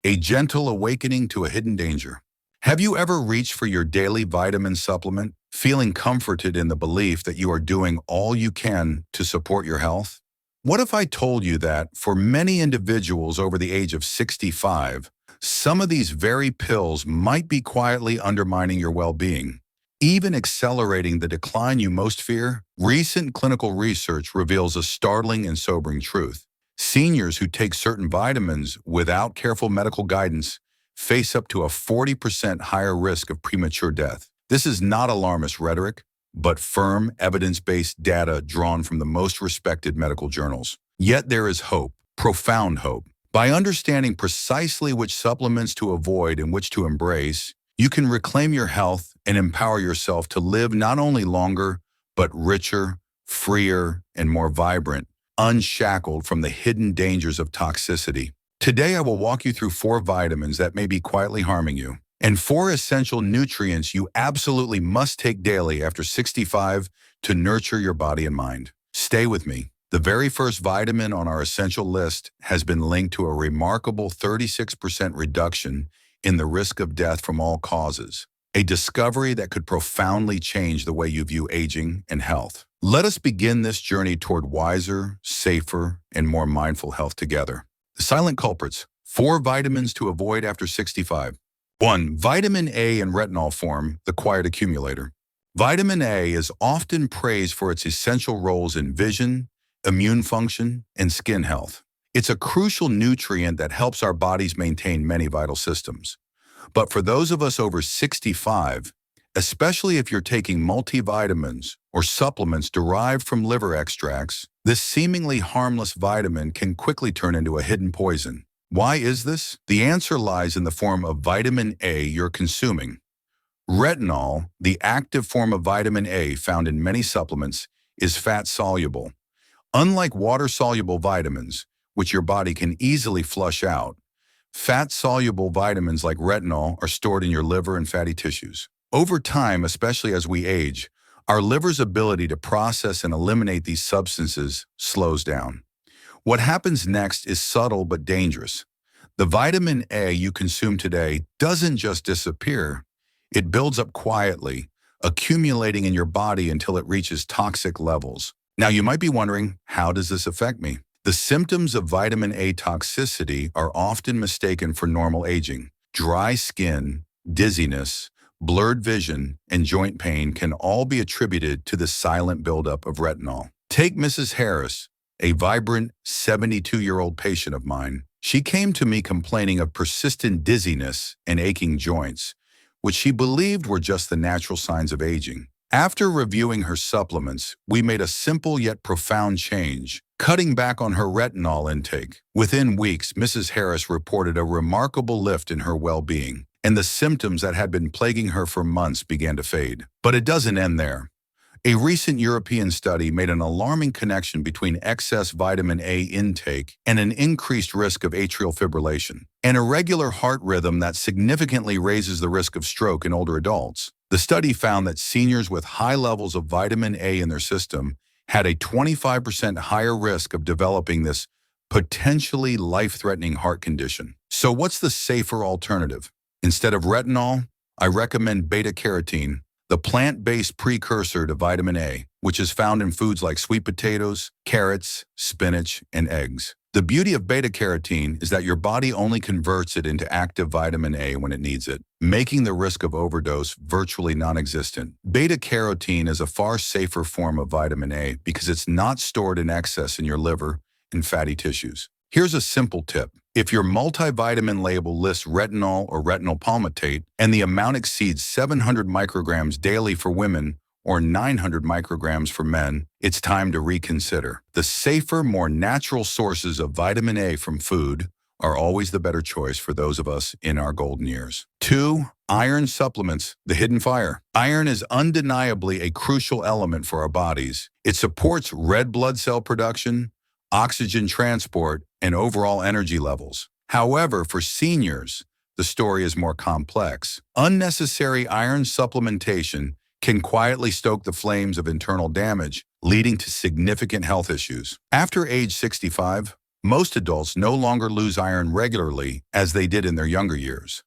a gentle awakening to a hidden danger. Have you ever reached for your daily vitamin supplement, feeling comforted in the belief that you are doing all you can to support your health? What if I told you that, for many individuals over the age of 65, some of these very pills might be quietly undermining your well-being, even accelerating the decline you most fear? Recent clinical research reveals a startling and sobering truth. Seniors who take certain vitamins without careful medical guidance face up to a 40% higher risk of premature death. This is not alarmist rhetoric, but firm, evidence-based data drawn from the most respected medical journals. Yet there is hope, profound hope. By understanding precisely which supplements to avoid and which to embrace, you can reclaim your health and empower yourself to live not only longer, but richer, freer, and more vibrant, unshackled from the hidden dangers of toxicity. Today, I will walk you through 4 vitamins that may be quietly harming you, and 4 essential nutrients you absolutely must take daily after 65 to nurture your body and mind. Stay with me. The very first vitamin on our essential list has been linked to a remarkable 36% reduction in the risk of death from all causes, a discovery that could profoundly change the way you view aging and health. Let us begin this journey toward wiser, safer, and more mindful health together. The silent culprits. 4 vitamins to avoid after 65. 1. Vitamin A in retinol form, the quiet accumulator. Vitamin A is often praised for its essential roles in vision, immune function, and skin health. It's a crucial nutrient that helps our bodies maintain many vital systems. But for those of us over 65, especially if you're taking multivitamins or supplements derived from liver extracts, this seemingly harmless vitamin can quickly turn into a hidden poison. Why is this? The answer lies in the form of vitamin A you're consuming. Retinol, the active form of vitamin A found in many supplements, is fat-soluble. Unlike water-soluble vitamins, which your body can easily flush out, fat-soluble vitamins like retinol are stored in your liver and fatty tissues. Over time, especially as we age, our liver's ability to process and eliminate these substances slows down. What happens next is subtle but dangerous. The vitamin A you consume today doesn't just disappear, it builds up quietly, accumulating in your body until it reaches toxic levels. Now you might be wondering, how does this affect me? The symptoms of vitamin A toxicity are often mistaken for normal aging. Dry skin, dizziness, blurred vision, and joint pain can all be attributed to the silent buildup of retinol. Take Mrs. Harris, a vibrant 72-year-old patient of mine. She came to me complaining of persistent dizziness and aching joints, which she believed were just the natural signs of aging. After reviewing her supplements, we made a simple yet profound change, cutting back on her retinol intake. Within weeks, Mrs. Harris reported a remarkable lift in her well-being, and the symptoms that had been plaguing her for months began to fade. But it doesn't end there. A recent European study made an alarming connection between excess vitamin A intake and an increased risk of atrial fibrillation, an irregular heart rhythm that significantly raises the risk of stroke in older adults. The study found that seniors with high levels of vitamin A in their system had a 25% higher risk of developing this potentially life-threatening heart condition. So what's the safer alternative? Instead of retinol, I recommend beta-carotene, the plant-based precursor to vitamin A, which is found in foods like sweet potatoes, carrots, spinach, and eggs. The beauty of beta-carotene is that your body only converts it into active vitamin A when it needs it, making the risk of overdose virtually non-existent. Beta-carotene is a far safer form of vitamin A because it's not stored in excess in your liver and fatty tissues. Here's a simple tip. If your multivitamin label lists retinol or retinol palmitate and the amount exceeds 700 micrograms daily for women or 900 micrograms for men, it's time to reconsider. The safer, more natural sources of vitamin A from food are always the better choice for those of us in our golden years. 2. Iron supplements, the hidden fire. Iron is undeniably a crucial element for our bodies. It supports red blood cell production, oxygen transport, and overall energy levels. However, for seniors, the story is more complex. Unnecessary iron supplementation can quietly stoke the flames of internal damage, leading to significant health issues. After age 65, Most adults no longer lose iron regularly as they did in their younger years.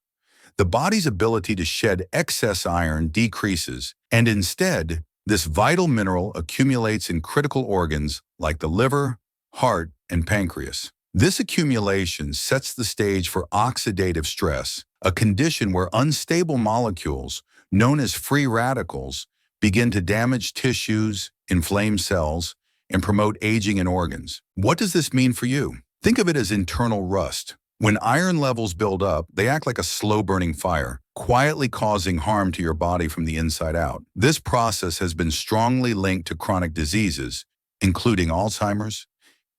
The body's ability to shed excess iron decreases, and instead, this vital mineral accumulates in critical organs like the liver, heart, and pancreas. This accumulation sets the stage for oxidative stress, a condition where unstable molecules, known as free radicals, begin to damage tissues, inflame cells, and promote aging in organs. What does this mean for you? Think of it as internal rust. When iron levels build up, they act like a slow-burning fire, quietly causing harm to your body from the inside out. This process has been strongly linked to chronic diseases, including Alzheimer's,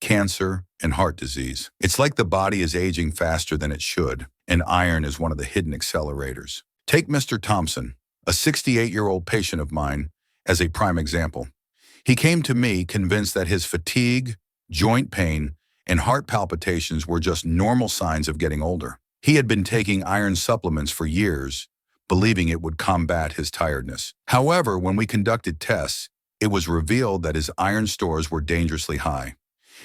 cancer, and heart disease. It's like the body is aging faster than it should, and iron is one of the hidden accelerators. Take Mr. Thompson, a 68-year-old patient of mine, as a prime example. He came to me convinced that his fatigue, joint pain, and heart palpitations were just normal signs of getting older. He had been taking iron supplements for years, believing it would combat his tiredness. However, when we conducted tests, it was revealed that his iron stores were dangerously high.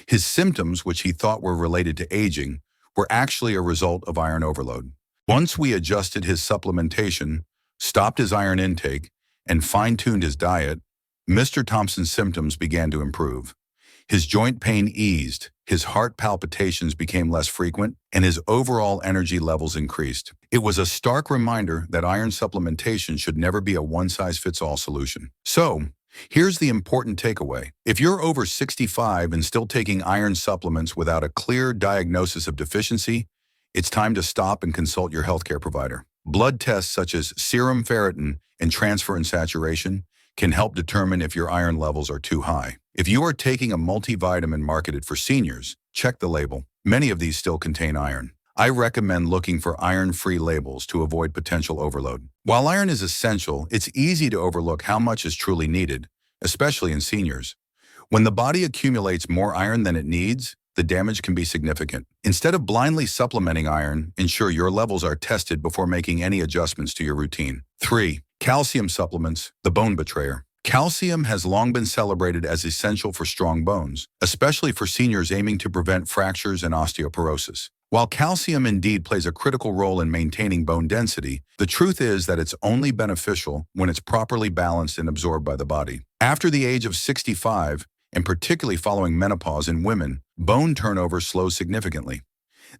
His symptoms, which he thought were related to aging, were actually a result of iron overload. Once we adjusted his supplementation, stopped his iron intake, and fine-tuned his diet, Mr. Thompson's symptoms began to improve. His joint pain eased, his heart palpitations became less frequent, and his overall energy levels increased. It was a stark reminder that iron supplementation should never be a one-size-fits-all solution. So, here's the important takeaway. If you're over 65 and still taking iron supplements without a clear diagnosis of deficiency, it's time to stop and consult your healthcare provider. Blood tests such as serum ferritin and transferrin saturation can help determine if your iron levels are too high. If you are taking a multivitamin marketed for seniors, check the label. Many of these still contain iron. I recommend looking for iron-free labels to avoid potential overload. While iron is essential, it's easy to overlook how much is truly needed, especially in seniors. When the body accumulates more iron than it needs, the damage can be significant. Instead of blindly supplementing iron, ensure your levels are tested before making any adjustments to your routine. 3. Calcium supplements, the bone betrayer. Calcium has long been celebrated as essential for strong bones, especially for seniors aiming to prevent fractures and osteoporosis. While calcium indeed plays a critical role in maintaining bone density, the truth is that it's only beneficial when it's properly balanced and absorbed by the body. After the age of 65, and particularly following menopause in women, bone turnover slows significantly.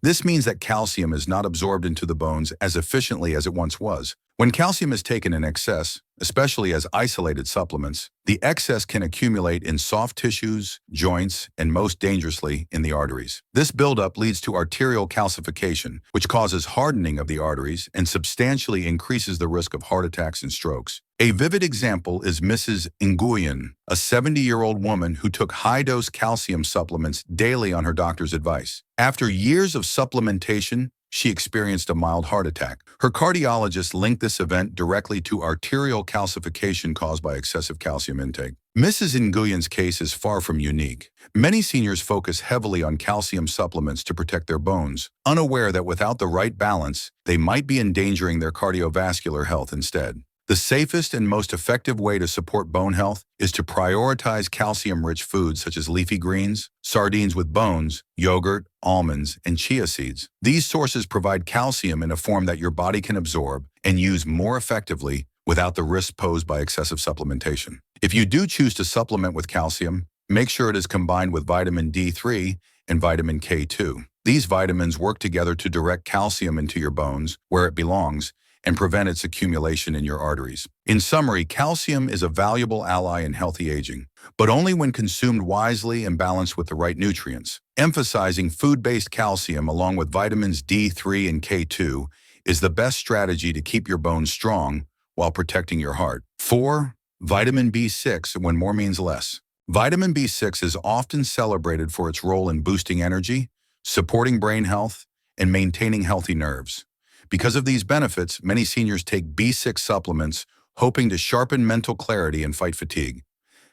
This means that calcium is not absorbed into the bones as efficiently as it once was. When calcium is taken in excess, especially as isolated supplements, the excess can accumulate in soft tissues, joints, and most dangerously, in the arteries. This buildup leads to arterial calcification, which causes hardening of the arteries and substantially increases the risk of heart attacks and strokes. A vivid example is Mrs. Nguyen, a 70-year-old woman who took high-dose calcium supplements daily on her doctor's advice. After years of supplementation, she experienced a mild heart attack. Her cardiologist linked this event directly to arterial calcification caused by excessive calcium intake. Mrs. Nguyen's case is far from unique. Many seniors focus heavily on calcium supplements to protect their bones, unaware that without the right balance, they might be endangering their cardiovascular health instead. The safest and most effective way to support bone health is to prioritize calcium-rich foods such as leafy greens, sardines with bones, yogurt, almonds, and chia seeds. These sources provide calcium in a form that your body can absorb and use more effectively without the risk posed by excessive supplementation. If you do choose to supplement with calcium, make sure it is combined with vitamin D3 and vitamin K2. These vitamins work together to direct calcium into your bones, where it belongs, and prevent its accumulation in your arteries. In summary, calcium is a valuable ally in healthy aging, but only when consumed wisely and balanced with the right nutrients. Emphasizing food-based calcium along with vitamins D3 and K2 is the best strategy to keep your bones strong while protecting your heart. 4. Vitamin B6 when more means less. Vitamin B6 is often celebrated for its role in boosting energy, supporting brain health, and maintaining healthy nerves. Because of these benefits, many seniors take B6 supplements, hoping to sharpen mental clarity and fight fatigue.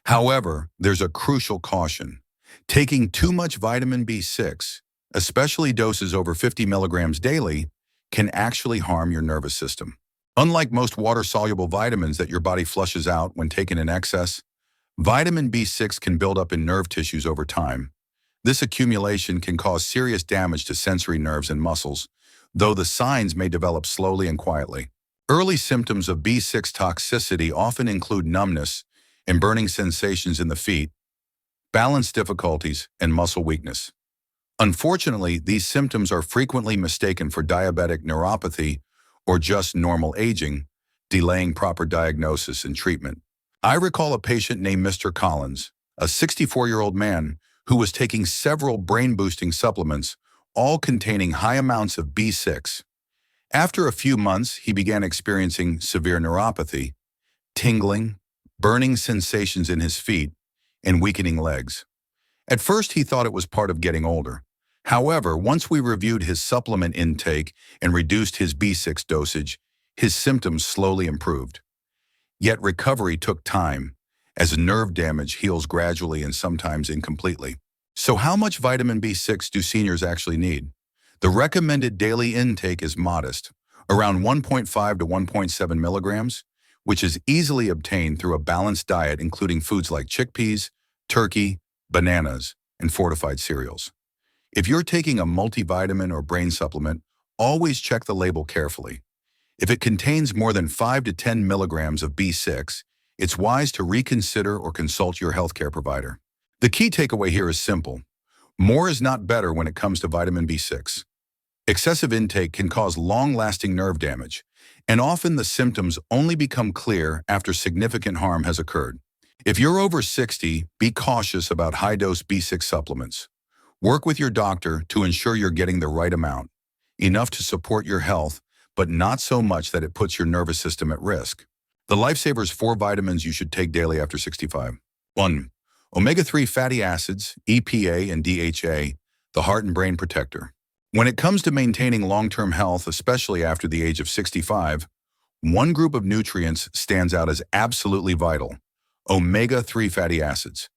However, there's a crucial caution. Taking too much vitamin B6, especially doses over 50 milligrams daily, can actually harm your nervous system. Unlike most water-soluble vitamins that your body flushes out when taken in excess, vitamin B6 can build up in nerve tissues over time. This accumulation can cause serious damage to sensory nerves and muscles, though the signs may develop slowly and quietly. Early symptoms of B6 toxicity often include numbness and burning sensations in the feet, balance difficulties, and muscle weakness. Unfortunately, these symptoms are frequently mistaken for diabetic neuropathy or just normal aging, delaying proper diagnosis and treatment. I recall a patient named Mr. Collins, a 64-year-old man who was taking several brain-boosting supplements, all containing high amounts of B6. After a few months, he began experiencing severe neuropathy, tingling, burning sensations in his feet, and weakening legs. At first, he thought it was part of getting older. However, once we reviewed his supplement intake and reduced his B6 dosage, his symptoms slowly improved. Yet recovery took time, as nerve damage heals gradually and sometimes incompletely. So how much vitamin B6 do seniors actually need? The recommended daily intake is modest, around 1.5 to 1.7 milligrams, which is easily obtained through a balanced diet including foods like chickpeas, turkey, bananas, and fortified cereals. If you're taking a multivitamin or brain supplement, always check the label carefully. If it contains more than 5 to 10 milligrams of B6, it's wise to reconsider or consult your healthcare provider. The key takeaway here is simple. More is not better when it comes to vitamin B6. Excessive intake can cause long-lasting nerve damage, and often the symptoms only become clear after significant harm has occurred. If you're over 60, be cautious about high-dose B6 supplements. Work with your doctor to ensure you're getting the right amount, enough to support your health, but not so much that it puts your nervous system at risk. The Lifesavers 4 vitamins you should take daily after 65. 1. Omega-3 fatty acids, EPA and DHA, the heart and brain protector. When it comes to maintaining long-term health, especially after the age of 65, one group of nutrients stands out as absolutely vital: omega-3 fatty acids.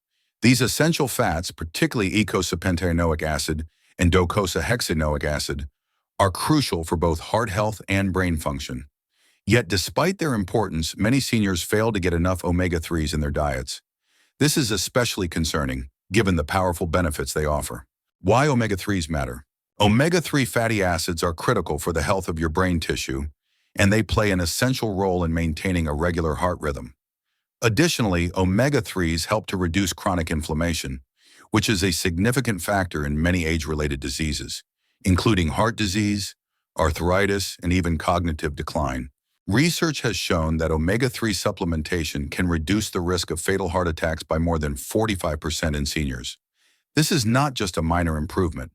These essential fats, particularly eicosapentaenoic acid and docosahexaenoic acid, are crucial for both heart health and brain function. Yet despite their importance, many seniors fail to get enough omega-3s in their diets. This is especially concerning, given the powerful benefits they offer. Why omega-3s matter? Omega-3 fatty acids are critical for the health of your brain tissue, and they play an essential role in maintaining a regular heart rhythm. Additionally, omega-3s help to reduce chronic inflammation, which is a significant factor in many age-related diseases, including heart disease, arthritis, and even cognitive decline. Research has shown that omega-3 supplementation can reduce the risk of fatal heart attacks by more than 45% in seniors. This is not just a minor improvement.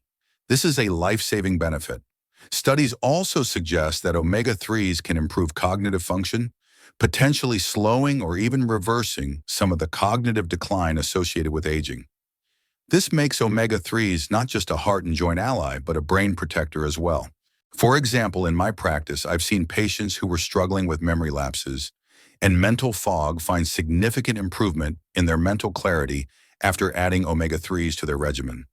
This is a life-saving benefit. Studies also suggest that omega-3s can improve cognitive function, potentially slowing or even reversing some of the cognitive decline associated with aging. This makes omega-3s not just a heart and joint ally, but a brain protector as well. For example, in my practice, I've seen patients who were struggling with memory lapses and mental fog find significant improvement in their mental clarity after adding omega-3s to their regimen.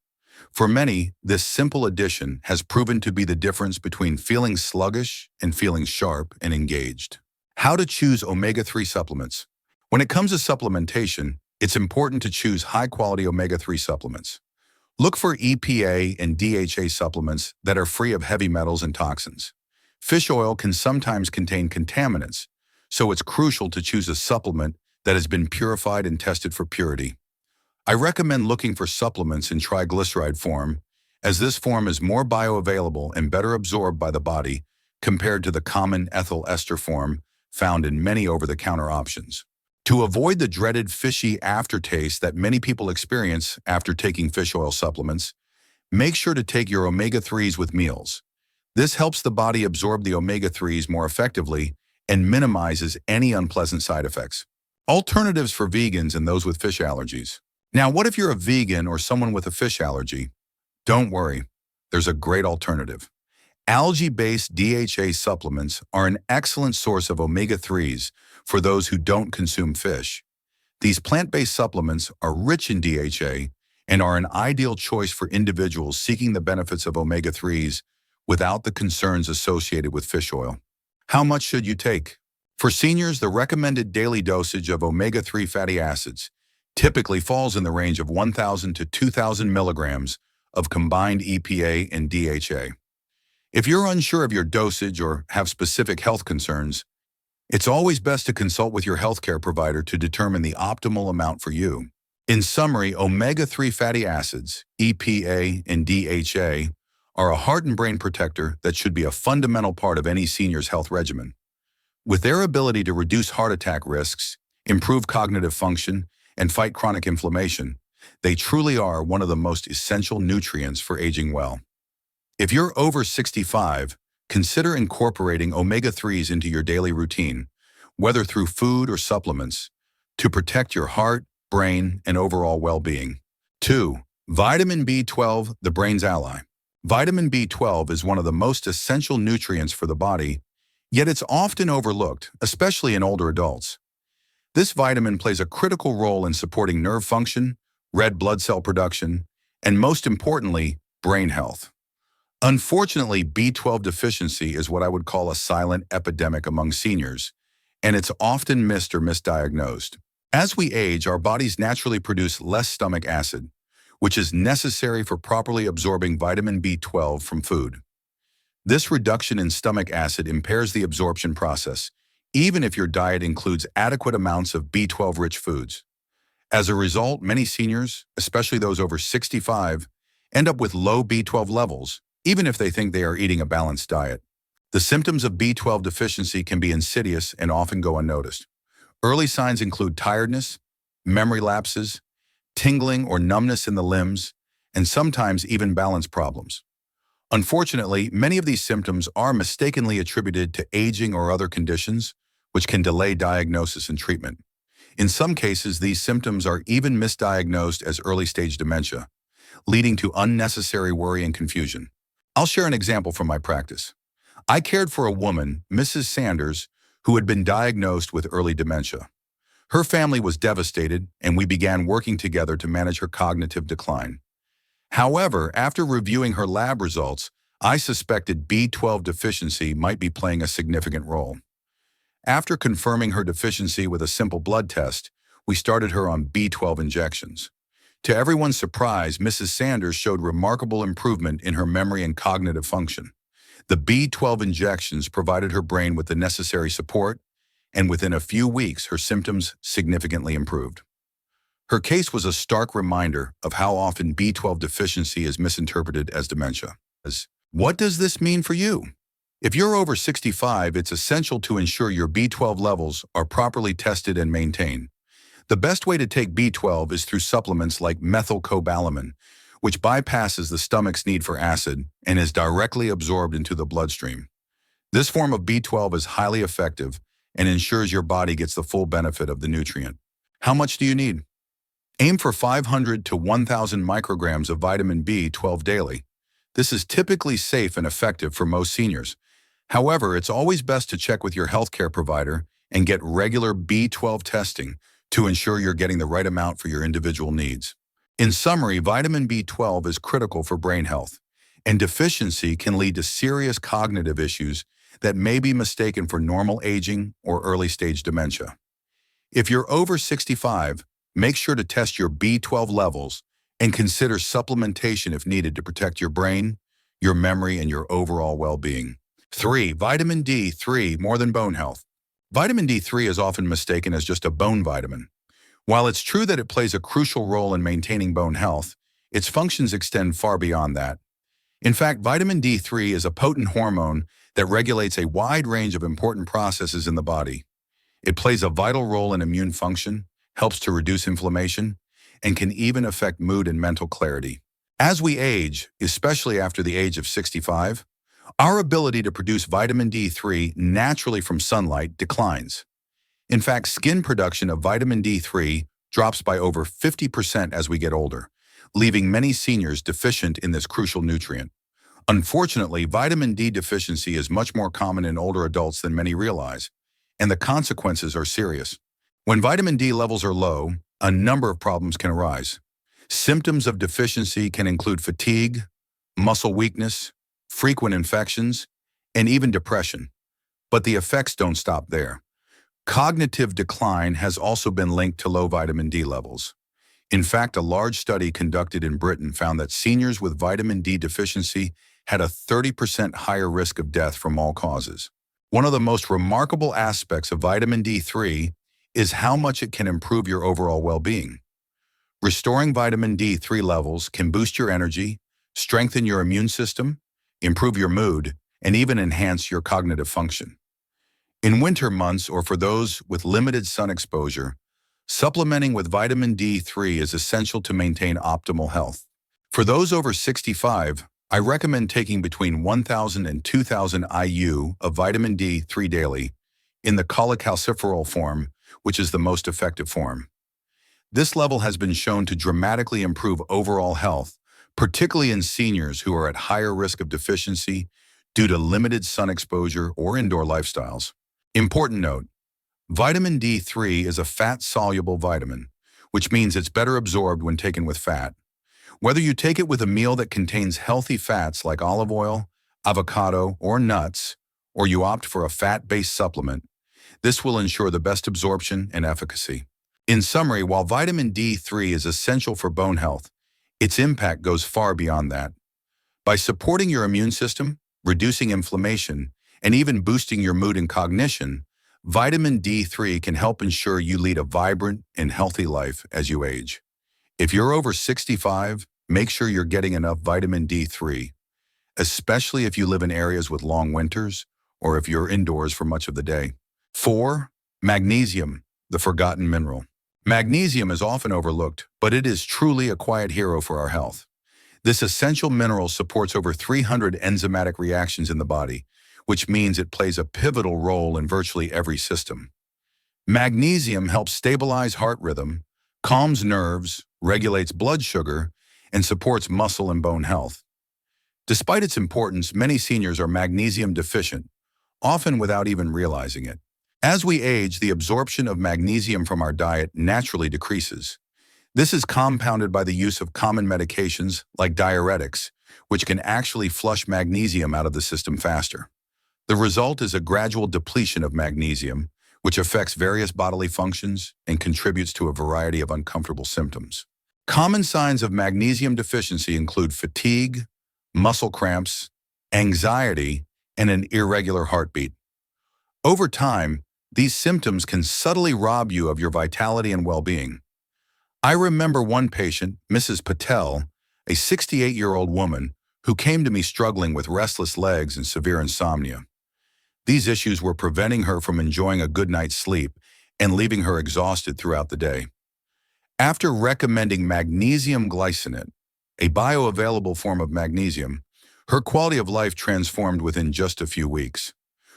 For many, this simple addition has proven to be the difference between feeling sluggish and feeling sharp and engaged. How to choose omega-3 supplements? When it comes to supplementation, it's important to choose high-quality omega-3 supplements. Look for EPA and DHA supplements that are free of heavy metals and toxins. Fish oil can sometimes contain contaminants, so it's crucial to choose a supplement that has been purified and tested for purity. I recommend looking for supplements in triglyceride form, as this form is more bioavailable and better absorbed by the body compared to the common ethyl ester form found in many over-the-counter options. To avoid the dreaded fishy aftertaste that many people experience after taking fish oil supplements, make sure to take your omega-3s with meals. This helps the body absorb the omega-3s more effectively and minimizes any unpleasant side effects. Alternatives for vegans and those with fish allergies. Now, what if you're a vegan or someone with a fish allergy? Don't worry, there's a great alternative. Algae-based DHA supplements are an excellent source of omega-3s for those who don't consume fish. These plant-based supplements are rich in DHA and are an ideal choice for individuals seeking the benefits of omega-3s without the concerns associated with fish oil. How much should you take? For seniors, the recommended daily dosage of omega-3 fatty acids, typically falls in the range of 1,000 to 2,000 milligrams of combined EPA and DHA. If you're unsure of your dosage or have specific health concerns, it's always best to consult with your healthcare provider to determine the optimal amount for you. In summary, omega-3 fatty acids, EPA and DHA, are a heart and brain protector that should be a fundamental part of any senior's health regimen. With their ability to reduce heart attack risks, improve cognitive function, and fight chronic inflammation, they truly are one of the most essential nutrients for aging well. If you're over 65, consider incorporating omega-3s into your daily routine, whether through food or supplements, to protect your heart, brain, and overall well-being. 2. Vitamin B12, the brain's ally. Vitamin B12 is one of the most essential nutrients for the body, yet it's often overlooked, especially in older adults. This vitamin plays a critical role in supporting nerve function, red blood cell production, and most importantly, brain health. Unfortunately, B12 deficiency is what I would call a silent epidemic among seniors, and it's often missed or misdiagnosed. As we age, our bodies naturally produce less stomach acid, which is necessary for properly absorbing vitamin B12 from food. This reduction in stomach acid impairs the absorption process, even if your diet includes adequate amounts of B12-rich foods. As a result, many seniors, especially those over 65, end up with low B12 levels, even if they think they are eating a balanced diet. The symptoms of B12 deficiency can be insidious and often go unnoticed. Early signs include tiredness, memory lapses, tingling or numbness in the limbs, and sometimes even balance problems. Unfortunately, many of these symptoms are mistakenly attributed to aging or other conditions, which can delay diagnosis and treatment. In some cases, these symptoms are even misdiagnosed as early-stage dementia, leading to unnecessary worry and confusion. I'll share an example from my practice. I cared for a woman, Mrs. Sanders, who had been diagnosed with early dementia. Her family was devastated, and we began working together to manage her cognitive decline. However, after reviewing her lab results, I suspected B12 deficiency might be playing a significant role. After confirming her deficiency with a simple blood test, we started her on B12 injections. To everyone's surprise, Mrs. Sanders showed remarkable improvement in her memory and cognitive function. The B12 injections provided her brain with the necessary support, and within a few weeks, her symptoms significantly improved. Her case was a stark reminder of how often B12 deficiency is misinterpreted as dementia. What does this mean for you? If you're over 65, it's essential to ensure your B12 levels are properly tested and maintained. The best way to take B12 is through supplements like methylcobalamin, which bypasses the stomach's need for acid and is directly absorbed into the bloodstream. This form of B12 is highly effective and ensures your body gets the full benefit of the nutrient. How much do you need? Aim for 500 to 1,000 micrograms of vitamin B12 daily. This is typically safe and effective for most seniors. However, it's always best to check with your healthcare provider and get regular B12 testing to ensure you're getting the right amount for your individual needs. In summary, vitamin B12 is critical for brain health, and deficiency can lead to serious cognitive issues that may be mistaken for normal aging or early-stage dementia. If you're over 65, make sure to test your B12 levels and consider supplementation if needed to protect your brain, your memory, and your overall well-being. 3. Vitamin D3, more than bone health. Vitamin D3 is often mistaken as just a bone vitamin. While it's true that it plays a crucial role in maintaining bone health, its functions extend far beyond that. In fact, vitamin D3 is a potent hormone that regulates a wide range of important processes in the body. It plays a vital role in immune function, helps to reduce inflammation, and can even affect mood and mental clarity. As we age, especially after the age of 65, our ability to produce vitamin D3 naturally from sunlight declines. In fact, skin production of vitamin D3 drops by over 50% as we get older, leaving many seniors deficient in this crucial nutrient. Unfortunately, vitamin D deficiency is much more common in older adults than many realize, and the consequences are serious. When vitamin D levels are low, a number of problems can arise. Symptoms of deficiency can include fatigue, muscle weakness, frequent infections, and even depression. But the effects don't stop there. Cognitive decline has also been linked to low vitamin D levels. In fact, a large study conducted in Britain found that seniors with vitamin D deficiency had a 30% higher risk of death from all causes. One of the most remarkable aspects of vitamin D3 is how much it can improve your overall well-being. Restoring vitamin D3 levels can boost your energy, strengthen your immune system, improve your mood, and even enhance your cognitive function. In winter months or for those with limited sun exposure, supplementing with vitamin D3 is essential to maintain optimal health. For those over 65, I recommend taking between 1,000 and 2,000 IU of vitamin D3 daily in the cholecalciferol form, which is the most effective form. This level has been shown to dramatically improve overall health, particularly in seniors who are at higher risk of deficiency due to limited sun exposure or indoor lifestyles. Important note, vitamin D3 is a fat-soluble vitamin, which means it's better absorbed when taken with fat. Whether you take it with a meal that contains healthy fats like olive oil, avocado, or nuts, or you opt for a fat-based supplement, this will ensure the best absorption and efficacy. In summary, while vitamin D3 is essential for bone health, its impact goes far beyond that. By supporting your immune system, reducing inflammation, and even boosting your mood and cognition, vitamin D3 can help ensure you lead a vibrant and healthy life as you age. If you're over 65, make sure you're getting enough vitamin D3, especially if you live in areas with long winters or if you're indoors for much of the day. 4. Magnesium, the forgotten mineral. Magnesium is often overlooked, but it is truly a quiet hero for our health. This essential mineral supports over 300 enzymatic reactions in the body, which means it plays a pivotal role in virtually every system. Magnesium helps stabilize heart rhythm, calms nerves, regulates blood sugar, and supports muscle and bone health. Despite its importance, many seniors are magnesium deficient, often without even realizing it. As we age, the absorption of magnesium from our diet naturally decreases. This is compounded by the use of common medications like diuretics, which can actually flush magnesium out of the system faster. The result is a gradual depletion of magnesium, which affects various bodily functions and contributes to a variety of uncomfortable symptoms. Common signs of magnesium deficiency include fatigue, muscle cramps, anxiety, and an irregular heartbeat. Over time, these symptoms can subtly rob you of your vitality and well-being. I remember one patient, Mrs. Patel, a 68-year-old woman, who came to me struggling with restless legs and severe insomnia. These issues were preventing her from enjoying a good night's sleep and leaving her exhausted throughout the day. After recommending magnesium glycinate, a bioavailable form of magnesium, her quality of life transformed within just a few weeks.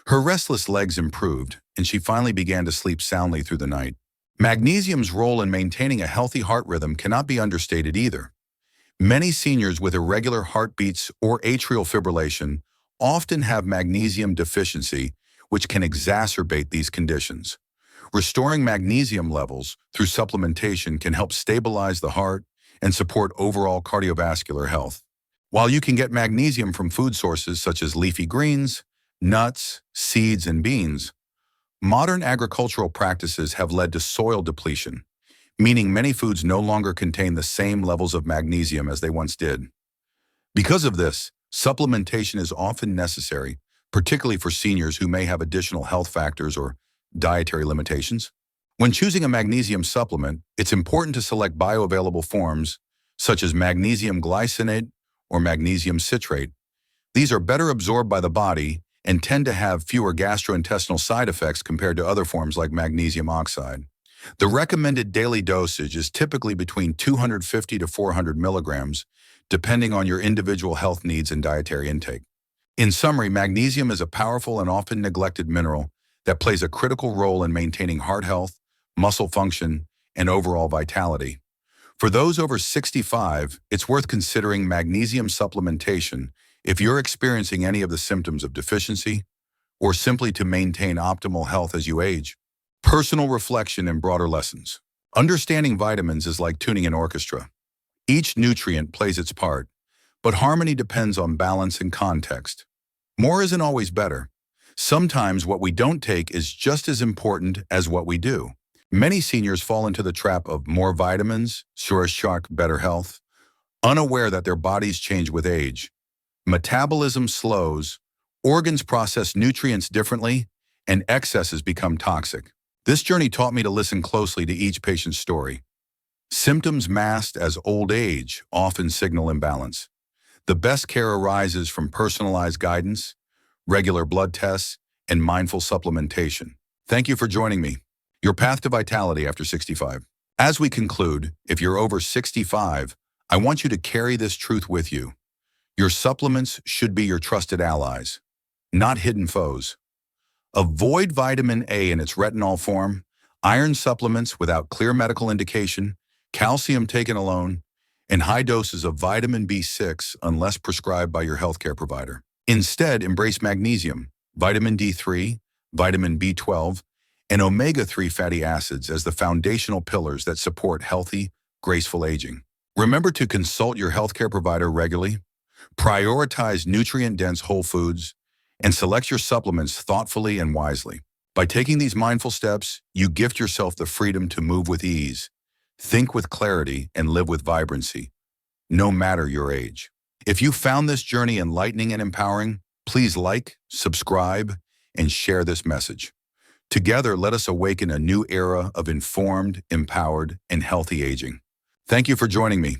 Her restless legs improved, and she finally began to sleep soundly through the night. Magnesium's role in maintaining a healthy heart rhythm cannot be understated either. Many seniors with irregular heartbeats or atrial fibrillation often have magnesium deficiency, which can exacerbate these conditions. Restoring magnesium levels through supplementation can help stabilize the heart and support overall cardiovascular health. While you can get magnesium from food sources such as leafy greens, nuts, seeds, and beans, modern agricultural practices have led to soil depletion, meaning many foods no longer contain the same levels of magnesium as they once did. Because of this, supplementation is often necessary, particularly for seniors who may have additional health factors or dietary limitations. When choosing a magnesium supplement, it's important to select bioavailable forms such as magnesium glycinate or magnesium citrate. These are better absorbed by the body and tend to have fewer gastrointestinal side effects compared to other forms like magnesium oxide. The recommended daily dosage is typically between 250 to 400 milligrams, depending on your individual health needs and dietary intake. In summary, magnesium is a powerful and often neglected mineral that plays a critical role in maintaining heart health, muscle function, and overall vitality. For those over 65, it's worth considering magnesium supplementation if you're experiencing any of the symptoms of deficiency or simply to maintain optimal health as you age. Personal reflection and broader lessons. Understanding vitamins is like tuning an orchestra. Each nutrient plays its part, but harmony depends on balance and context. More isn't always better. Sometimes what we don't take is just as important as what we do. Many seniors fall into the trap of more vitamins, sure as shock, better health, unaware that their bodies change with age. Metabolism slows, organs process nutrients differently, and excesses become toxic. This journey taught me to listen closely to each patient's story. Symptoms masked as old age often signal imbalance. The best care arises from personalized guidance, regular blood tests, and mindful supplementation. Thank you for joining me. Your path to vitality after 65. As we conclude, if you're over 65, I want you to carry this truth with you. Your supplements should be your trusted allies, not hidden foes. Avoid vitamin A in its retinol form, iron supplements without clear medical indication, calcium taken alone, and high doses of vitamin B6 unless prescribed by your healthcare provider. Instead, embrace magnesium, vitamin D3, vitamin B12, and omega-3 fatty acids as the foundational pillars that support healthy, graceful aging. Remember to consult your healthcare provider regularly, prioritize nutrient-dense whole foods, and select your supplements thoughtfully and wisely. By taking these mindful steps, you gift yourself the freedom to move with ease, think with clarity, and live with vibrancy, no matter your age. If you found this journey enlightening and empowering, please like, subscribe, and share this message. Together, let us awaken a new era of informed, empowered, and healthy aging. Thank you for joining me.